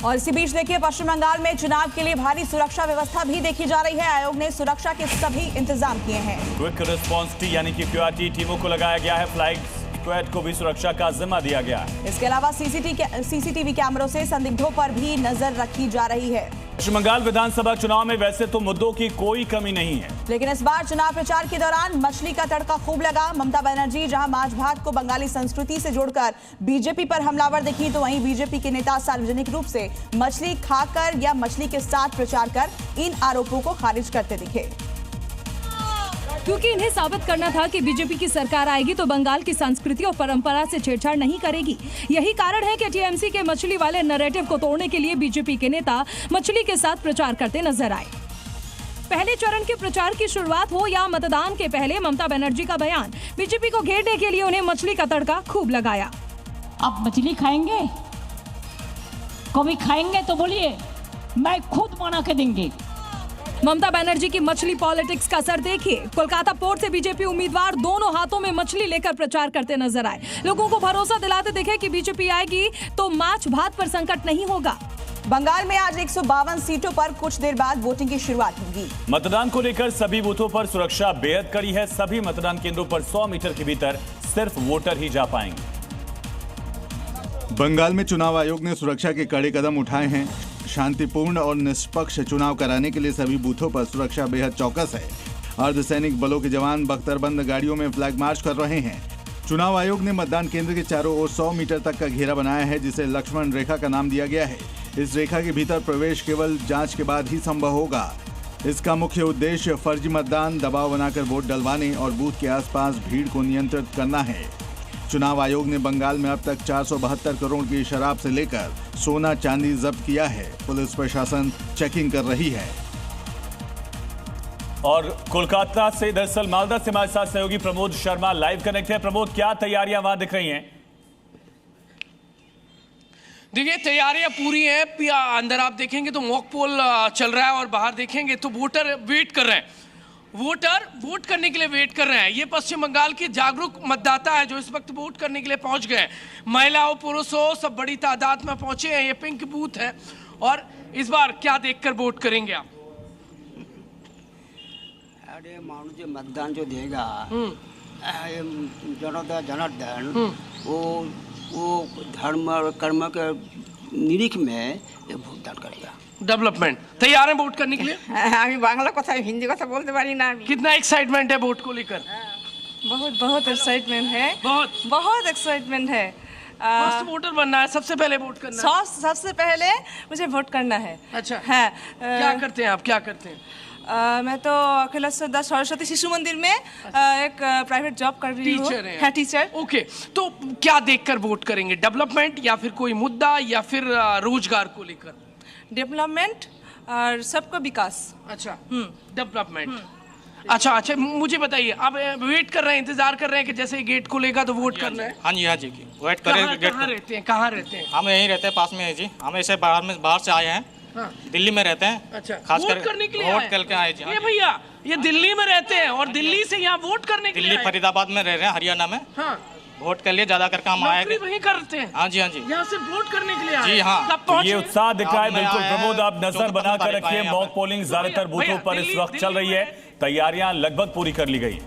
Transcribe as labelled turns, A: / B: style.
A: और इसी बीच देखिए पश्चिम बंगाल में चुनाव के लिए भारी सुरक्षा व्यवस्था भी देखी जा रही है। आयोग ने सुरक्षा के सभी इंतजाम किए हैं।
B: क्विक रिस्पांस टीम यानी कि क्यूआरटी टीमों को लगाया गया है। फ्लाइंग स्क्वाड को भी सुरक्षा का जिम्मा दिया गया है।
A: इसके अलावा सीसीटीवी कैमरों से संदिग्धों पर भी नजर रखी जा रही है।
B: पश्चिम बंगाल विधानसभा चुनाव में वैसे तो मुद्दों की कोई कमी नहीं है,
A: लेकिन इस बार चुनाव प्रचार के दौरान मछली का तड़का खूब लगा। ममता बनर्जी जहां माछ भात को बंगाली संस्कृति से जोड़कर बीजेपी पर हमलावर दिखी, तो वहीं बीजेपी के नेता सार्वजनिक रूप से मछली खाकर या मछली के साथ प्रचार कर इन आरोपों को खारिज करते दिखे।
C: क्योंकि इन्हें साबित करना था कि बीजेपी की सरकार आएगी तो बंगाल की संस्कृति और परंपरा से छेड़छाड़ नहीं करेगी। यही कारण है कि टीएमसी के मछली वाले नैरेटिव को तोड़ने के लिए बीजेपी के नेता मछली के साथ प्रचार करते नजर आए। पहले चरण के प्रचार की शुरुआत हो या मतदान के पहले ममता बनर्जी का बयान, बीजेपी को घेरने के लिए उन्हें मछली का तड़का खूब लगाया।
D: आप मछली खाएंगे, कभी खाएंगे तो बोलिए, मैं खुद बना के देंगे।
C: ममता बनर्जी की मछली पॉलिटिक्स का असर देखिए। कोलकाता पोर्ट से बीजेपी उम्मीदवार दोनों हाथों में मछली लेकर प्रचार करते नजर आए। लोगों को भरोसा दिलाते दिखे कि बीजेपी आएगी तो माछ भात पर संकट नहीं होगा।
A: बंगाल में आज 152 सीटों पर कुछ देर बाद वोटिंग की शुरुआत होगी।
B: मतदान को लेकर सभी बूथों पर सुरक्षा बेहद कड़ी है। सभी मतदान केंद्रों पर 100 मीटर के भीतर सिर्फ वोटर ही जा पाएंगे।
E: बंगाल में चुनाव आयोग ने सुरक्षा के कड़े कदम उठाए हैं। शांतिपूर्ण और निष्पक्ष चुनाव कराने के लिए सभी बूथों पर सुरक्षा बेहद चौकस है। अर्धसैनिक बलों के जवान बख्तरबंद गाड़ियों में फ्लैग मार्च कर रहे हैं। चुनाव आयोग ने मतदान केंद्र के चारों ओर 100 मीटर तक का घेरा बनाया है, जिसे लक्ष्मण रेखा का नाम दिया गया है। इस रेखा के भीतर प्रवेश केवल जांच के बाद ही संभव होगा। इसका मुख्य उद्देश्य फर्जी मतदान, दबाव बनाकर वोट डलवाने और बूथ के आसपास भीड़ को नियंत्रित करना है। चुनाव आयोग ने बंगाल में अब तक 472 करोड़ की शराब से लेकर सोना चांदी जब्त किया है। पुलिस प्रशासन चेकिंग कर रही है।
B: और कोलकाता से दरअसल मालदा से हमारे साथ सहयोगी प्रमोद शर्मा लाइव कनेक्ट है। प्रमोद, क्या तैयारियां वहां दिख रही हैं?
F: देखिए, तैयारियां पूरी हैं। अंदर आप देखेंगे तो मॉक पोल चल रहा है और बाहर देखेंगे तो वोटर वेट कर रहे हैं। वोटर वोट करने के लिए वेट कर रहे हैं। ये पश्चिम बंगाल के जागरूक मतदाता है जो इस वक्त वोट करने के लिए पहुंच गए। महिलाओं, पुरुषों सब बड़ी तादाद में पहुंचे हैं। ये पिंक बूथ है। और इस बार क्या देखकर वोट करेंगे आप?
G: अरे मानो जो मतदान जो देगा जनता जनार्दन वो धर्म और कर्म के निरीख में भोटदान करेगा।
F: डेवलपमेंट तैयार है वोट करने के लिए?
H: আমি বাংলা কথা হিন্দি কথা বলতে পারি না।
F: कितना एक्साइटमेंट है वोट को लेकर?
H: बहुत बहुत एक्साइटमेंट है।
F: बहुत
H: बहुत एक्साइटमेंट है।
F: फर्स्ट वोटर बनना है, सबसे पहले वोट करना है।
H: सबसे पहले मुझे वोट करना है।
F: अच्छा
H: है।
F: क्या करते हैं आप, क्या करते हैं?
H: मैं तो अखिलेश्वर सरस्वती शिशु मंदिर में एक प्राइवेट जॉब कर रही हूँ।
F: टीचर
H: है टीचर।
F: ओके, तो क्या देखकर वोट करेंगे? डेवलपमेंट या फिर कोई मुद्दा या फिर रोजगार को लेकर?
H: डेवलपमेंट और सबका विकास।
F: अच्छा, डेवलपमेंट। अच्छा, मुझे बताइए, आप वेट कर रहे हैं, इंतजार कर रहे हैं कि जैसे गेट खुलेगा तो वोट करना है?
I: हाँ जी वेट कर रहे हैं।
F: कहाँ रहते हैं?
I: हम यहीं रहते हैं, पास में है जी। हम ऐसे बाहर से आए हैं। हाँ। दिल्ली में रहते हैं।
F: अच्छा,
I: खासकर
F: वोट करने के लिए
I: वोट करके आए जी।
F: ये भैया, ये दिल्ली में रहते हैं और दिल्ली से यहाँ वोट करने के लिए?
I: दिल्ली फरीदाबाद में रह रहे हैं, हरियाणा में।
F: हाँ।
I: वोट के लिए ज्यादा करके हम आए थे।
F: वहीं करते हैं?
I: हाँ जी
F: यहाँ से वोट करने के लिए
I: जी हाँ।
B: तो ये उत्साह दिख रहा है। बिल्कुल प्रमोद, आप नजर बनाकर रखिए। मॉक पोलिंग ज्यादातर बूथों पर इस वक्त चल रही है। तैयारियां लगभग पूरी कर ली गई।